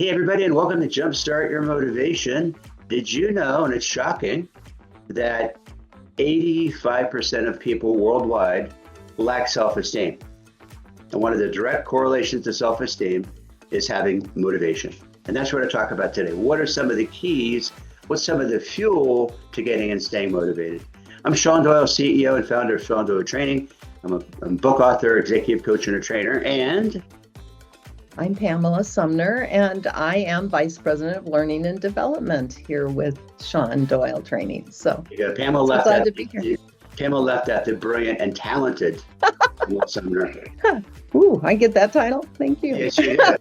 Hey, everybody, and welcome to Jumpstart Your Motivation. Did you know, and it's shocking, that 85% of people worldwide lack self-esteem? And one of the direct correlations to self-esteem is having motivation. And that's what I talk about today. What are some of the keys? What's some of the fuel to getting and staying motivated? I'm Shawn Doyle, CEO and founder of Shawn Doyle Training. I'm a book author, executive coach, and a trainer, and I'm Pamela Sumner, and I am Vice President of Learning and Development here with Shawn Doyle Training. So, Pamela so left glad out. to be here. Pamela left out the brilliant and talented Sumner. Ooh, I get that title. Thank you. Yes, you did.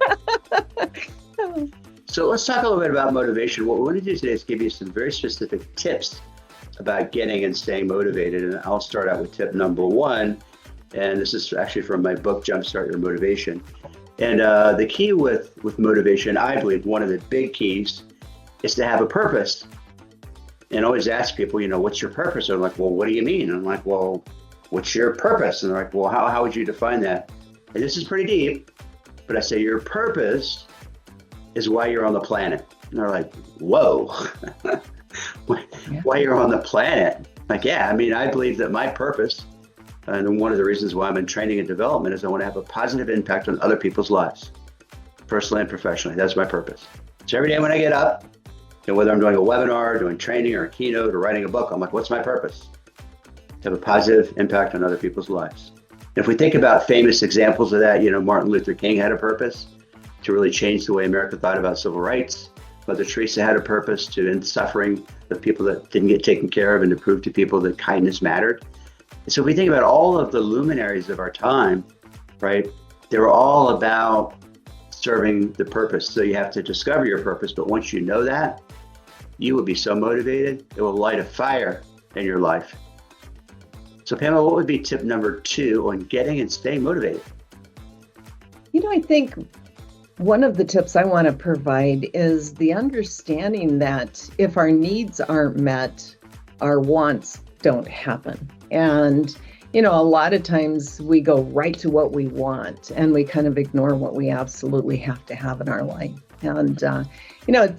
So let's talk a little bit about motivation. What we want to do today is give you some very specific tips about getting and staying motivated. And I'll start out with tip number one. And this is actually from my book, Jumpstart Your Motivation. And the key with motivation, I believe, one of the big keys is to have a purpose. And I always ask people, what's your purpose? And they're like, well, what do you mean? And I'm like, well, what's your purpose? And they're like, well, how would you define that? And this is pretty deep, but I say your purpose is why you're on the planet. And they're like, whoa, why you're on the planet? Like, yeah, I believe that my purpose, and one of the reasons why I'm in training and development, is I want to have a positive impact on other people's lives, personally and professionally. That's my purpose. So every day when I get up, whether I'm doing a webinar, doing training or a keynote or writing a book, I'm like, what's my purpose? To have a positive impact on other people's lives. If we think about famous examples of that, Martin Luther King had a purpose to really change the way America thought about civil rights. Mother Teresa had a purpose to end suffering of people that didn't get taken care of and to prove to people that kindness mattered. And so if we think about all of the luminaries of our time, right, they were all about serving the purpose. So you have to discover your purpose. But once you know that, you will be so motivated, it will light a fire in your life. So Pamela, what would be tip number two on getting and staying motivated? I think one of the tips I want to provide is the understanding that if our needs aren't met, our wants don't happen. And, a lot of times we go right to what we want and we kind of ignore what we absolutely have to have in our life. And,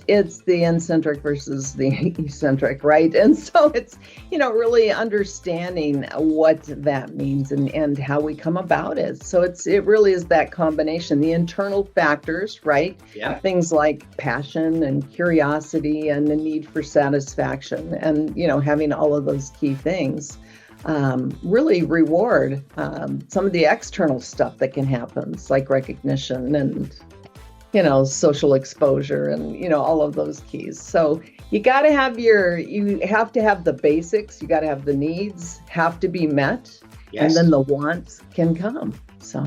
it's the eccentric versus the eccentric, right? And so it's, really understanding what that means and how we come about it. So it really is that combination, the internal factors, right? Yeah. Things like passion and curiosity and the need for satisfaction and, having all of those key things really reward some of the external stuff that can happen, like recognition and social exposure and, all of those keys. So you have to have the basics, you got to have the needs have to be met, yes, and then the wants can come. So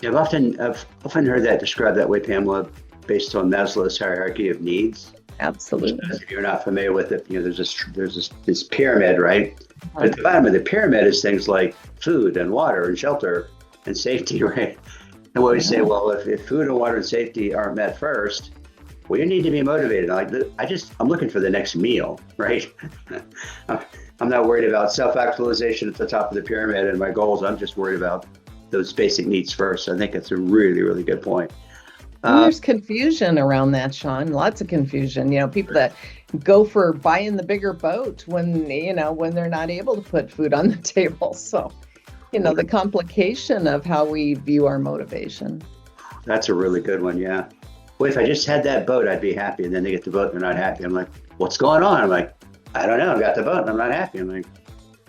I've often heard that described that way, Pamela, based on Maslow's hierarchy of needs. Absolutely. If you're not familiar with it, there's this pyramid, right? But at the bottom of the pyramid is things like food and water and shelter and safety, right? And we always say, well, if food and water and safety aren't met first, well, you need to be motivated. I'm looking for the next meal, right? I'm not worried about self-actualization at the top of the pyramid and my goals. I'm just worried about those basic needs first. I think that's a really, really good point. There's confusion around that, Shawn. Lots of confusion. People that go for buying the bigger boat when they're not able to put food on the table. So, the complication of how we view our motivation. That's a really good one. Yeah. Well, if I just had that boat, I'd be happy. And then they get the boat, they're not happy. I'm like, what's going on? I'm like, I don't know. I got the boat and I'm not happy. I'm like,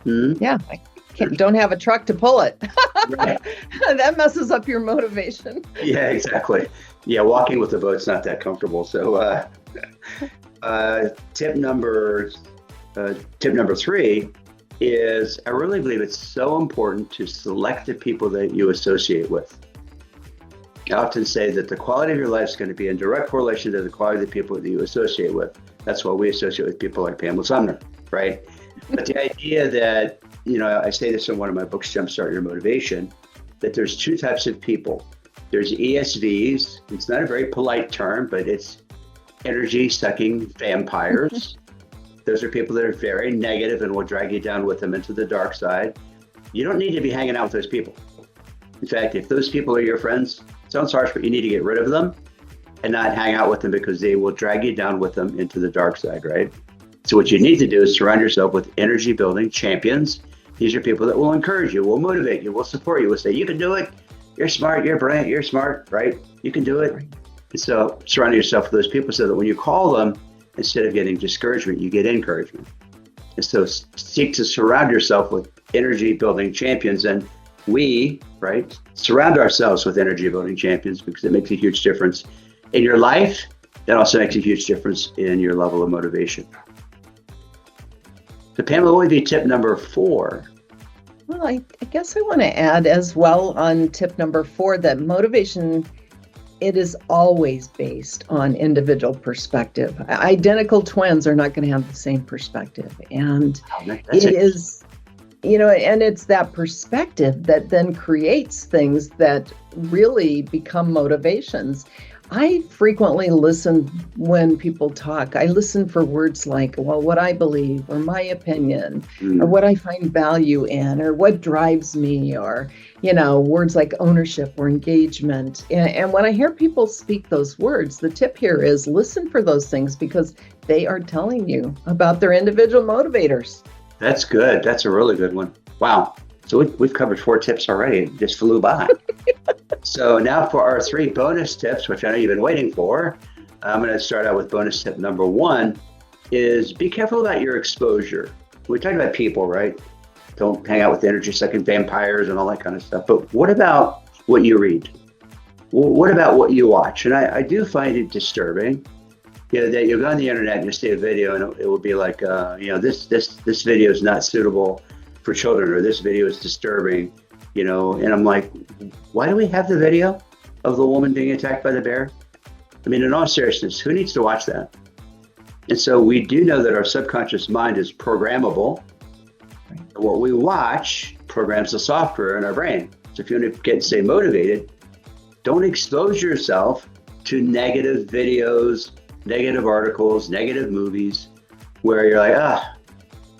Yeah. Don't have a truck to pull it. Right. That messes up your motivation. Yeah, exactly. Yeah, walking with the boat's not that comfortable. So tip number three is I really believe it's so important to select the people that you associate with. I often say that the quality of your life is going to be in direct correlation to the quality of the people that you associate with. That's why we associate with people like Pamela Sumner, right? But the idea that, I say this in one of my books, Jumpstart Your Motivation, that there's two types of people. There's ESVs. It's not a very polite term, but it's energy-sucking vampires. Those are people that are very negative and will drag you down with them into the dark side. You don't need to be hanging out with those people. In fact, if those people are your friends, sounds harsh, but you need to get rid of them and not hang out with them because they will drag you down with them into the dark side, right? So what you need to do is surround yourself with energy building champions. These are people that will encourage you, will motivate you, will support you, will say, you can do it. You're smart, you're brilliant, you're smart, right? You can do it. And so surround yourself with those people so that when you call them, instead of getting discouragement, you get encouragement. And so seek to surround yourself with energy building champions. And we, right, surround ourselves with energy building champions because it makes a huge difference in your life. It also makes a huge difference in your level of motivation. So Pamela, what would be tip number 4? Well, I guess I want to add as well on tip number 4 that motivation, it is always based on individual perspective. Identical twins are not going to have the same perspective. And is, and it's that perspective that then creates things that really become motivations. I frequently listen when people talk. I listen for words like, well, what I believe, or my opinion, or what I find value in, or what drives me, or, words like ownership or engagement. And when I hear people speak those words, the tip here is listen for those things because they are telling you about their individual motivators. That's good. That's a really good one. Wow. So we've covered 4 tips already. It just flew by. So now for our 3 bonus tips, which I know you've been waiting for. I'm going to start out with bonus tip number 1 is be careful about your exposure. We're talking about people, right? Don't hang out with energy-sucking vampires and all that kind of stuff. But what about what you read? Well, what about what you watch? And I do find it disturbing, that you'll go on the internet and you see a video and it will be like, this video is not suitable for children, or this video is disturbing. And I'm like, why do we have the video of the woman being attacked by the bear? I mean, in all seriousness, who needs to watch that? And so we do know that our subconscious mind is programmable. Right. What we watch programs the software in our brain. So if you want to get, stay motivated, don't expose yourself to negative videos, negative articles, negative movies, where you're like,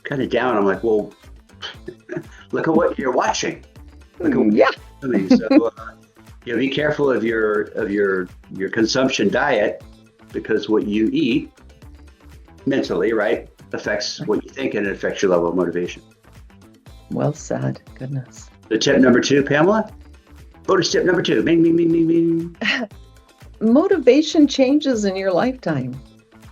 kind of down. I'm like, well, look at what you're watching. Yeah. So, be careful of your consumption diet, because what you eat mentally, right, affects what you think, and it affects your level of motivation. Well said. Goodness. The tip number 2, Pamela. Bonus tip number 2. Bing, bing, bing, bing, bing. Motivation changes in your lifetime.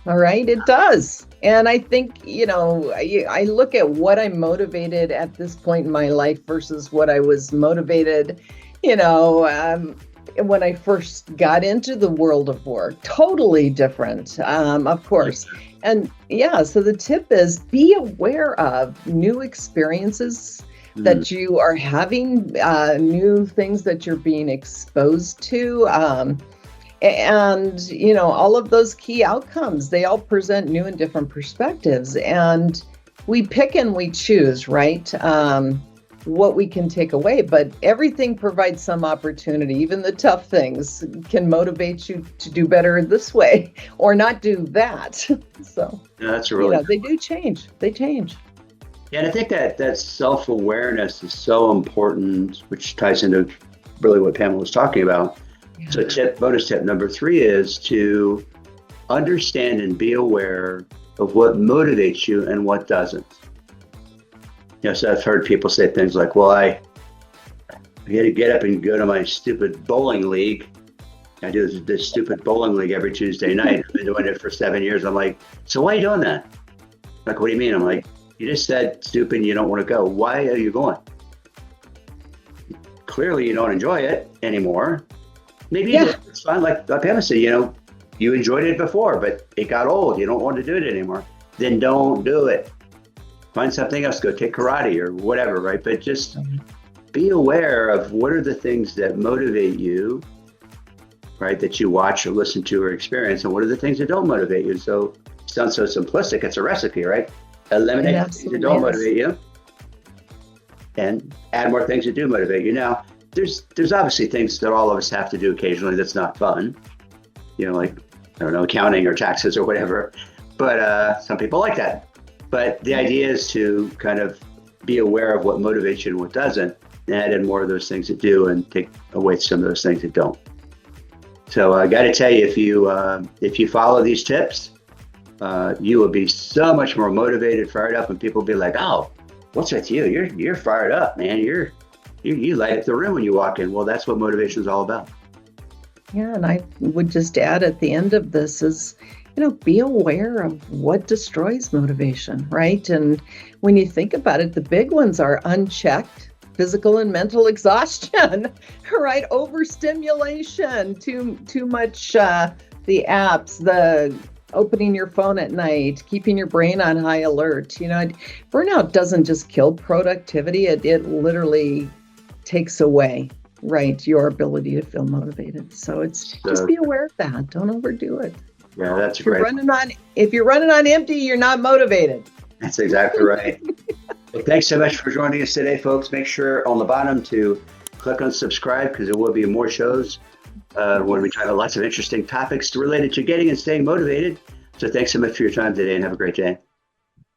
All right, it does. And I think, I look at what I'm motivated at this point in my life versus what I was motivated, when I first got into the world of work. Totally different, of course. And so the tip is be aware of new experiences that you are having, new things that you're being exposed to. And, all of those key outcomes, they all present new and different perspectives. And we pick and we choose, right? What we can take away, but everything provides some opportunity. Even the tough things can motivate you to do better this way or not do that. So that's really they do change. They change. Yeah, and I think that self-awareness is so important, which ties into really what Pamela was talking about. Yeah. So bonus tip number 3 is to understand and be aware of what motivates you and what doesn't. So I've heard people say things like, well, I got to get up and go to my stupid bowling league. I do this stupid bowling league every Tuesday night. I've been doing it for 7 years. I'm like, so why are you doing that? Like, what do you mean? I'm like, you just said stupid, you don't want to go. Why are you going? Clearly you don't enjoy it anymore. Maybe you do. It's fine. Like Pamela said, you enjoyed it before, but it got old. You don't want to do it anymore. Then don't do it. Find something else. Go take karate or whatever, right? But just be aware of what are the things that motivate you, right? That you watch or listen to or experience, and what are the things that don't motivate you. So it sounds so simplistic. It's a recipe, right? Eliminate the things that don't motivate you and add more things that do motivate you. Now, there's obviously things that all of us have to do occasionally that's not fun, like, I don't know, accounting or taxes or whatever, but some people like that. But the idea is to kind of be aware of what motivates you and what doesn't, and add in more of those things that do and take away some of those things that don't. So I got to tell you, if you follow these tips, you will be so much more motivated, fired up, and people will be like, "Oh, what's with you? You're fired up, man. You light up the room when you walk in." Well, that's what motivation is all about. Yeah, and I would just add at the end of this is, be aware of what destroys motivation, right? And when you think about it, the big ones are unchecked physical and mental exhaustion, right? Overstimulation, too much the apps, the opening your phone at night, keeping your brain on high alert. Burnout doesn't just kill productivity, it literally takes away, right, your ability to feel motivated. So just be aware of that. Don't overdo it. Yeah, that's great. If you're running on empty, you're not motivated. That's exactly right. Well, thanks so much for joining us today, folks. Make sure on the bottom to click on subscribe, because there will be more shows when we try to lots of interesting topics related to getting and staying motivated. So thanks so much for your time today, and have a great day.